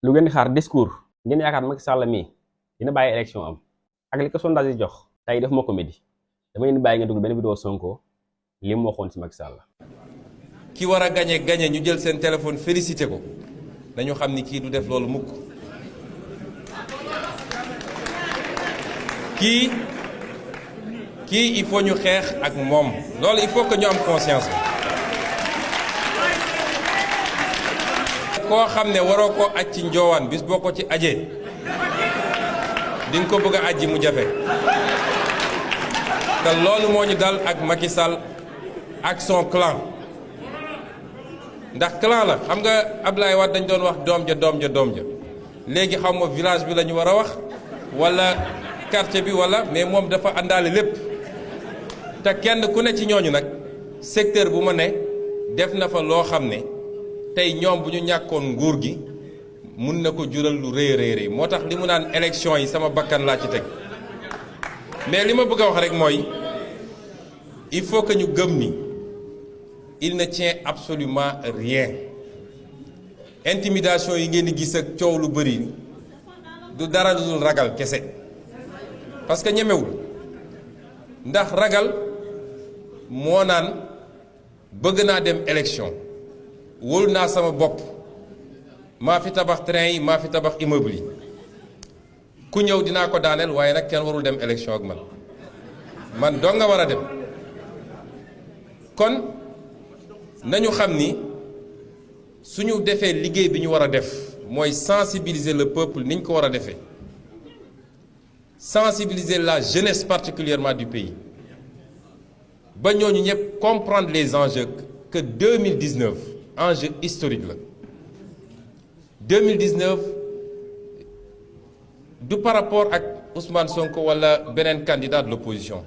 lu ngeen di xaar discours ngeen yaakaar Macky Sall mii dina bàyyi élection am ak li ko sondage yi jox tey def ma comédie dama leen di bàyyi nga dugg benn vidéo Sonko li mu waxoon ci Macky Sall. ki war a gañe ñu jël seen téléphone félicité ko dañu xam ni kii du def loolu mukk. kii il faut ñu xeex ak moom loolu il faut que ñu am conscience bi. koo xam ne waroo ko aj ci njoowaan bis boo ko ci ajee di nga ko bëgg a ajji mu jafe te loolu moo ñu dal ak Macky Sall ak son clan ndax clan la xam nga Ablaye Wade dañ doon wax doom ja léegi xaw ma village bi la ñu war a wax wala quartier bi wala mais moom dafa àndaale lépp te kenn ku ne ci ñooñu nag secteur bu ma ne def na fa loo xam ne tey ñoom bu ñu ñàkkoon nguur gi mun na ko jural lu rëy moo tax li mu naan élection yi sama bakkan laa ci teg mais li ma bëgg a wax rek mooy il faut que ñu gëm ni il ne tient absolument rien intimidation yi ngeen di gis ak coow lu bëri du dara lu dul ragal kese parce que ñemewul ndax ragal moo naan bëgg naa dem élection wóolu naa sama bopp maa fi tabax train yi maa fi tabax immeuble yi ku ñëw dinaa ko daaneel waaye nag kenn warul dem élection ak man doo nga war a dem kon nañu xam ni suñu defee liggéey bi ñu war a def mooy sensibiliser le peuple ni ñu ko war a defee sensibiliser la jeunesse particulièrement du pays ba ñooñu ñëpp comprendre les enjeux que 2019 enjeu historique la 2019 du par rapport ak Ousmane Sonko wala beneen candidat de l'opposition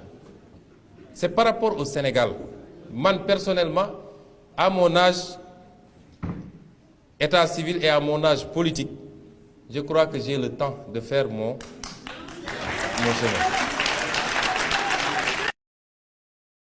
c'est par rapport au Sénégal man personnellement à mon âge état civil et à mon âge politique je crois que j'ai le temps de faire mon chemin